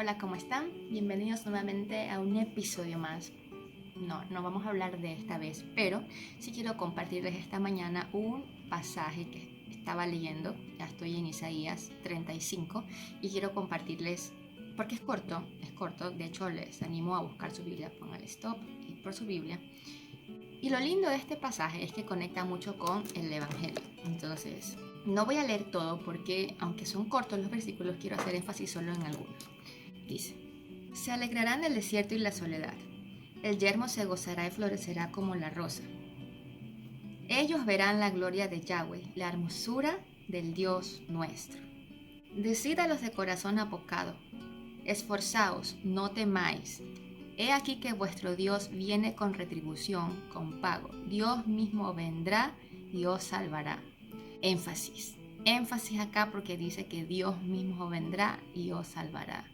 Hola, ¿cómo están? Bienvenidos nuevamente a un episodio más. No vamos a hablar de esta vez, pero sí quiero compartirles esta mañana un pasaje que estaba leyendo. Ya estoy en Isaías 35 y quiero compartirles, porque es corto, de hecho les animo a buscar su Biblia, pongan stop y por su Biblia. Y lo lindo de este pasaje es que conecta mucho con el Evangelio. Entonces, no voy a leer todo porque, aunque son cortos los versículos, quiero hacer énfasis solo en algunos. Dice: se alegrarán el desierto y la soledad. El yermo se gozará y florecerá como la rosa. Ellos verán la gloria de Yahweh, la hermosura del Dios nuestro. Decid a los de corazón apocado: esforzaos, no temáis. He aquí que vuestro Dios viene con retribución, con pago. Dios mismo vendrá y os salvará. Énfasis acá porque dice que Dios mismo vendrá y os salvará.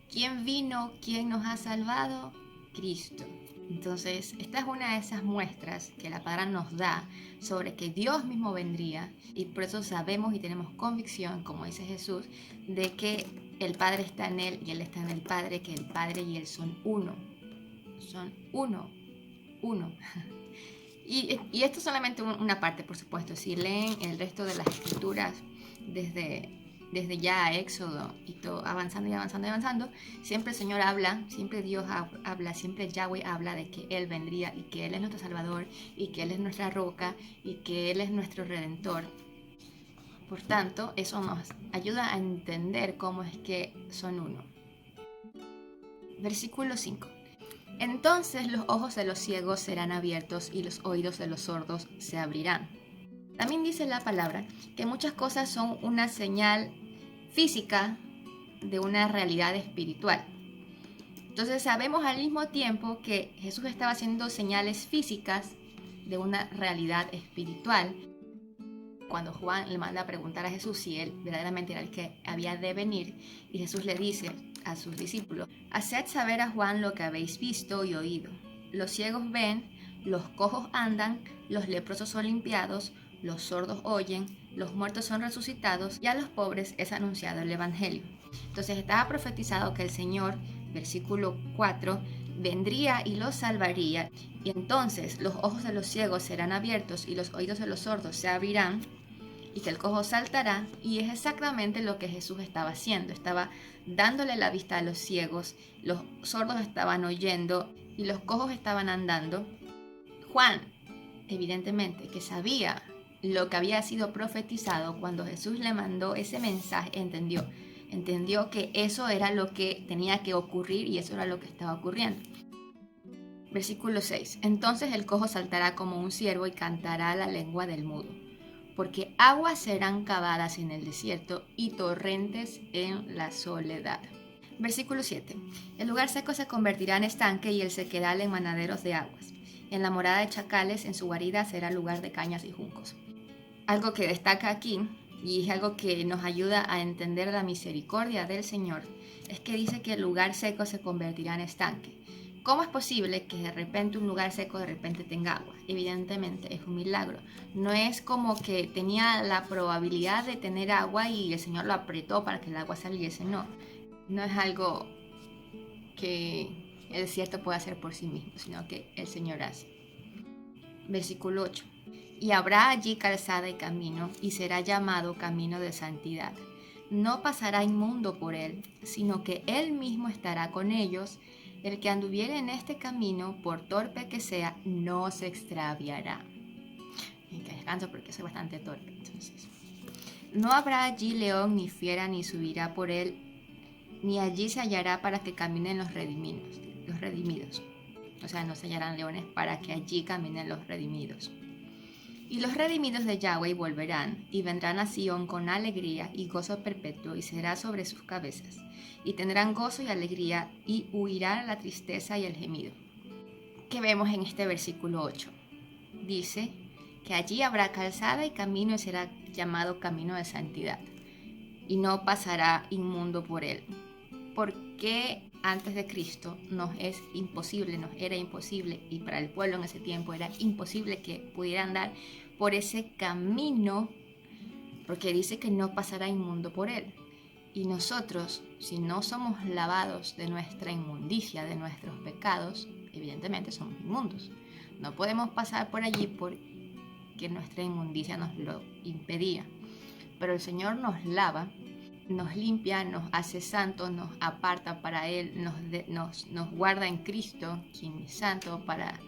¿Quién vino? ¿Quién nos ha salvado? Cristo. Entonces, esta es una de esas muestras que la palabra nos da sobre que Dios mismo vendría, y por eso sabemos y tenemos convicción, como dice Jesús, de que el Padre está en Él y Él está en el Padre, que el Padre y Él son uno. Son uno. Y esto es solamente una parte, por supuesto. Si leen el resto de las escrituras desde ya Éxodo y todo, avanzando, siempre el Señor habla, siempre Dios habla, siempre Yahweh habla de que Él vendría y que Él es nuestro Salvador y que Él es nuestra roca y que Él es nuestro Redentor. Por tanto, eso nos ayuda a entender cómo es que son uno. Versículo 5. Entonces los ojos de los ciegos serán abiertos y los oídos de los sordos se abrirán. También dice la palabra que muchas cosas son una señal física de una realidad espiritual. Entonces sabemos al mismo tiempo que Jesús estaba haciendo señales físicas de una realidad espiritual. Cuando Juan le manda a preguntar a Jesús si él verdaderamente era el que había de venir, y Jesús le dice a sus discípulos: haced saber a Juan lo que habéis visto y oído. Los ciegos ven, los cojos andan, los leprosos son limpiados, los sordos oyen, los muertos son resucitados y a los pobres es anunciado el Evangelio. Entonces estaba profetizado que el Señor, versículo 4, vendría y los salvaría, y entonces los ojos de los ciegos serán abiertos y los oídos de los sordos se abrirán, y que el cojo saltará. Y es exactamente lo que Jesús estaba haciendo. Estaba dándole la vista a los ciegos, los sordos estaban oyendo y los cojos estaban andando. Juan, evidentemente, que sabía lo que había sido profetizado, cuando Jesús le mandó ese mensaje, entendió que eso era lo que tenía que ocurrir y eso era lo que estaba ocurriendo. Versículo 6. Entonces el cojo saltará como un ciervo y cantará la lengua del mudo, porque aguas serán cavadas en el desierto y torrentes en la soledad. Versículo 7. El lugar seco se convertirá en estanque y el sequedal en manaderos de aguas. En la morada de chacales, en su guarida, será lugar de cañas y juncos. Algo que destaca aquí, y es algo que nos ayuda a entender la misericordia del Señor, es que dice que el lugar seco se convertirá en estanque. ¿Cómo es posible que de repente un lugar seco de repente tenga agua? Evidentemente es un milagro. No es como que tenía la probabilidad de tener agua y el Señor lo apretó para que el agua saliese. No es algo que el desierto pueda hacer por sí mismo, sino que el Señor hace. Versículo 8. Y habrá allí calzada y camino, y será llamado camino de santidad. No pasará inmundo por él, sino que él mismo estará con ellos. El que anduviere en este camino, por torpe que sea, no se extraviará. Y que descanso porque soy bastante torpe. Entonces, no habrá allí león ni fiera, ni subirá por él, ni allí se hallará para que caminen los redimidos. O sea, no se hallarán leones para que allí caminen los redimidos. Y los redimidos de Yahweh volverán, y vendrán a Sion con alegría y gozo perpetuo, y será sobre sus cabezas. Y tendrán gozo y alegría, y huirán la tristeza y el gemido. ¿Qué vemos en este versículo 8? Dice que allí habrá calzada y camino, y será llamado camino de santidad, y no pasará inmundo por él. ¿Por qué antes de Cristo nos era imposible, y para el pueblo en ese tiempo era imposible que pudiera andar por ese camino? Porque dice que no pasará inmundo por él. Y nosotros, si no somos lavados de nuestra inmundicia, de nuestros pecados, evidentemente somos inmundos. No podemos pasar por allí porque nuestra inmundicia nos lo impedía. Pero el Señor nos lava, nos limpia, nos hace santos, nos aparta para Él, nos guarda en Cristo, quien es santo, para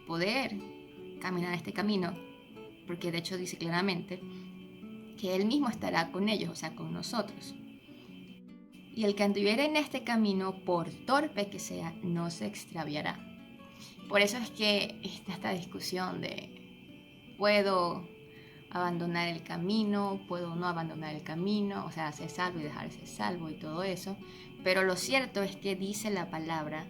poder caminar este camino, porque de hecho dice claramente que Él mismo estará con ellos, o sea, con nosotros. Y el que anduviera en este camino, por torpe que sea, no se extraviará. Por eso es que está esta discusión de puedo abandonar el camino, puedo no abandonar el camino, o sea, ser salvo y dejarse salvo y todo eso. Pero lo cierto es que dice la palabra,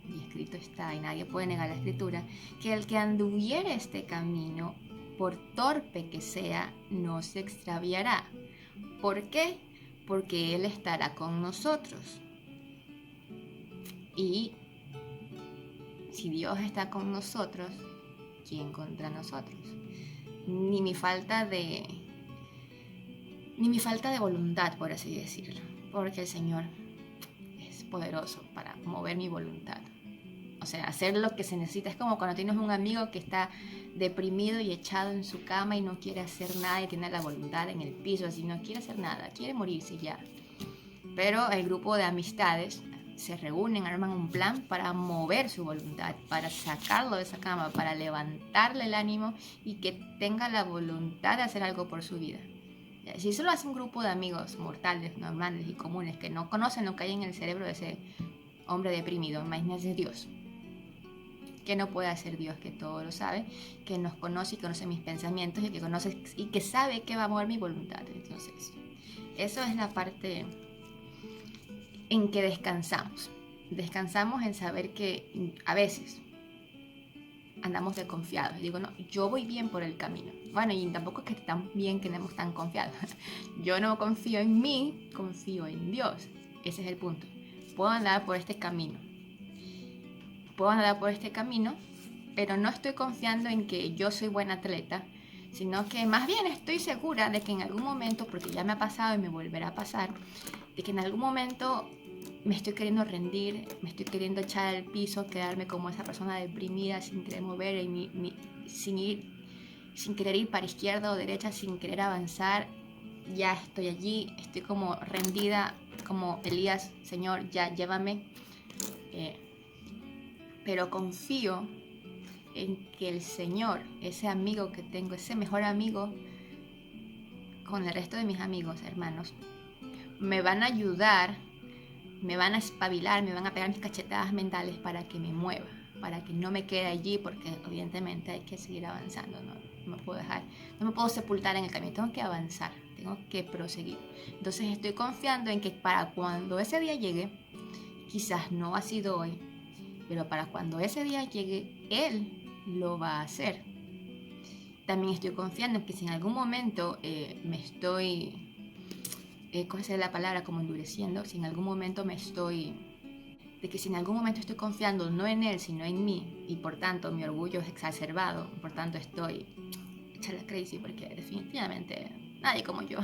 y escrito está, y nadie puede negar la escritura, que el que anduviera este camino, por torpe que sea, no se extraviará. ¿Por qué? Porque Él estará con nosotros. Y si Dios está con nosotros, ¿quién contra nosotros? Ni mi falta de voluntad, por así decirlo, porque el Señor es poderoso para mover mi voluntad. O sea, hacer lo que se necesita. Es como cuando tienes un amigo que está deprimido y echado en su cama y no quiere hacer nada y tiene la voluntad en el piso, así no quiere hacer nada, quiere morirse ya. Pero el grupo de amistades se reúnen, arman un plan para mover su voluntad, para sacarlo de esa cama, para levantarle el ánimo y que tenga la voluntad de hacer algo por su vida. Si eso lo hace un grupo de amigos mortales, normales y comunes que no conocen lo que hay en el cerebro de ese hombre deprimido, imagínense Dios. Que no puede hacer Dios, que todo lo sabe, que nos conoce y conoce mis pensamientos y que conoce y que sabe que va a mover mi voluntad. Entonces, eso es la parte en que descansamos. Descansamos en saber que a veces andamos desconfiados. Digo, no, yo voy bien por el camino. Bueno, y tampoco es que tan bien que andemos tan confiados. Yo no confío en mí, confío en Dios. Ese es el punto. Puedo andar por este camino. Pero no estoy confiando en que yo soy buen atleta, sino que más bien estoy segura de que en algún momento, porque ya me ha pasado y me volverá a pasar, de que en algún momento me estoy queriendo rendir, me estoy queriendo echar al piso, quedarme como esa persona deprimida sin querer mover, sin querer ir para izquierda o derecha, sin querer avanzar. Ya estoy allí, estoy como rendida, como Elías, Señor, ya llévame. Pero confío en que el Señor, ese amigo que tengo, ese mejor amigo con el resto de mis amigos, hermanos, me van a ayudar, me van a espabilar, me van a pegar mis cachetadas mentales para que me mueva, para que no me quede allí, porque evidentemente hay que seguir avanzando, no me puedo dejar, no me puedo sepultar en el camino, tengo que avanzar, tengo que proseguir. Entonces estoy confiando en que para cuando ese día llegue, quizás no ha sido hoy, pero para cuando ese día llegue, Él lo va a hacer. También estoy confiando en que si en algún momento me estoy, ¿cómo se dice la palabra? Como endureciendo, si en algún momento si en algún momento estoy confiando no en Él, sino en mí, y por tanto mi orgullo es exacerbado, por tanto estoy hecha la crazy, porque definitivamente nadie como yo.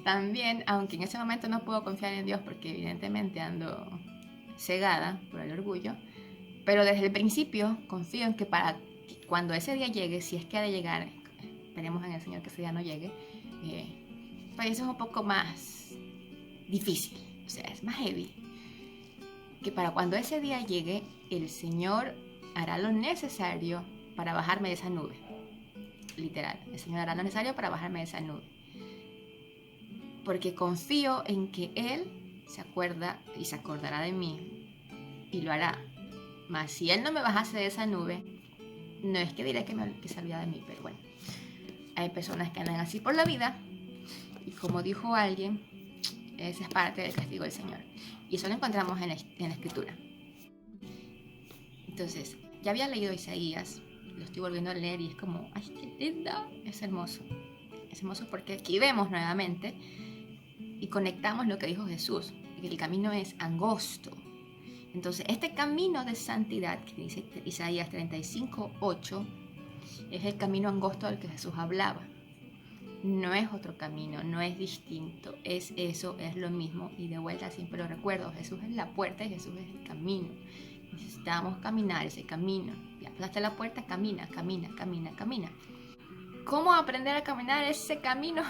También, aunque en ese momento no puedo confiar en Dios, porque evidentemente ando cegada por el orgullo, pero desde el principio confío en que para cuando ese día llegue, si es que ha de llegar, esperemos en el Señor que ese día no llegue, pues eso es un poco más difícil, o sea, es más heavy, que para cuando ese día llegue, el Señor hará lo necesario para bajarme de esa nube, literal, el Señor hará lo necesario para bajarme de esa nube, porque confío en que Él se acuerda y se acordará de mí y lo hará. Mas si Él no me bajase de esa nube, no es que diré que se olvida de mí, pero bueno, hay personas que andan así por la vida y como dijo alguien, esa es parte del castigo del Señor, y eso lo encontramos en la Escritura. Entonces, ya había leído Isaías, lo estoy volviendo a leer y es como, ¡ay, qué linda! Es hermoso porque aquí vemos nuevamente y conectamos lo que dijo Jesús, que el camino es angosto. Entonces, este camino de santidad que dice Isaías 35:8 es el camino angosto del que Jesús hablaba. No es otro camino, no es distinto, es eso, es lo mismo. Y de vuelta siempre lo recuerdo, Jesús es la puerta y Jesús es el camino. Necesitamos caminar ese camino. Ya pasaste la puerta, camina, camina, camina, camina. ¿Cómo aprender a caminar ese camino?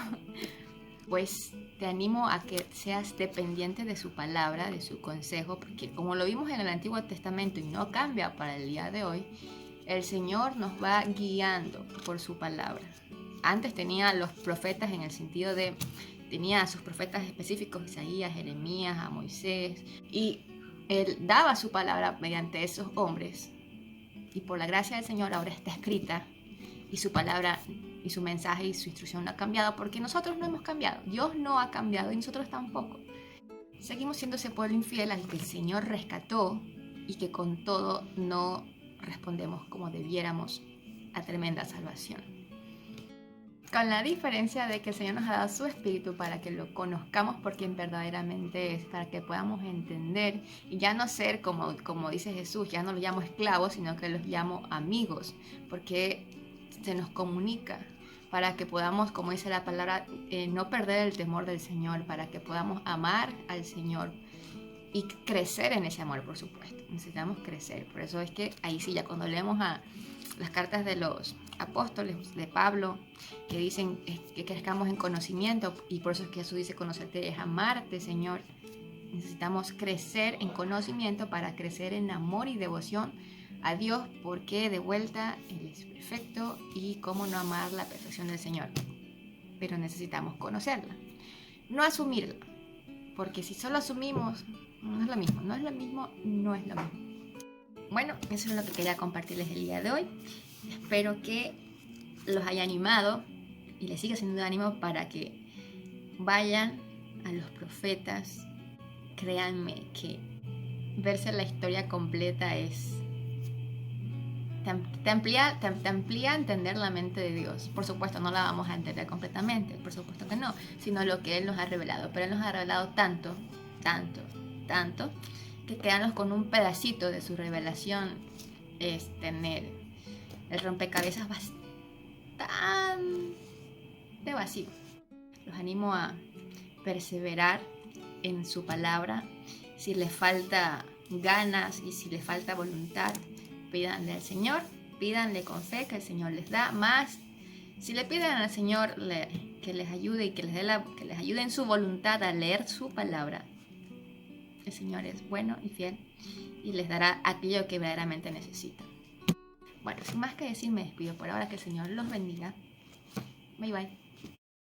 Pues te animo a que seas dependiente de su palabra, de su consejo, porque como lo vimos en el Antiguo Testamento y no cambia para el día de hoy, el Señor nos va guiando por su palabra. Antes tenía los profetas en el sentido de, tenía a sus profetas específicos, Isaías, Jeremías, a Moisés, y él daba su palabra mediante esos hombres. Y por la gracia del Señor ahora está escrita, y su palabra y su mensaje y su instrucción no ha cambiado, porque nosotros no hemos cambiado. Dios no ha cambiado y nosotros tampoco. Seguimos siendo ese pueblo infiel al que el Señor rescató y que con todo no respondemos como debiéramos a tremenda salvación. Con la diferencia de que el Señor nos ha dado su Espíritu para que lo conozcamos por quien verdaderamente es, para que podamos entender y ya no ser como dice Jesús, ya no los llamo esclavos, sino que los llamo amigos, porque se nos comunica para que podamos, como dice la palabra, no perder el temor del Señor, para que podamos amar al Señor y crecer en ese amor, por supuesto. Necesitamos crecer. Por eso es que ahí sí, ya cuando leemos a las cartas de los apóstoles, de Pablo, que dicen que crezcamos en conocimiento, y por eso es que Jesús dice conocerte es amarte, Señor. Necesitamos crecer en conocimiento para crecer en amor y devoción a Dios, porque de vuelta Él es perfecto y cómo no amar la perfección del Señor. Pero necesitamos conocerla, no asumirla, porque si solo asumimos, no es lo mismo, no es lo mismo, no es lo mismo. Bueno, eso es lo que quería compartirles el día de hoy. Espero que los haya animado y les siga siendo de ánimo para que vayan a los profetas. Créanme que verse la historia completa te amplía a entender la mente de Dios. Por supuesto, no la vamos a entender completamente, por supuesto que no, sino lo que Él nos ha revelado. Pero Él nos ha revelado tanto, tanto, tanto, que quedarnos con un pedacito de su revelación es tener el rompecabezas bastante vacío. Los animo a perseverar en su palabra. Si les falta ganas y si les falta voluntad, pídanle al Señor, pídanle con fe que el Señor les da más. Si le piden al Señor que les ayude y que les ayude en su voluntad a leer su palabra, el Señor es bueno y fiel y les dará aquello que verdaderamente necesitan. Bueno, sin más que decir, me despido por ahora. Que el Señor los bendiga. Bye bye.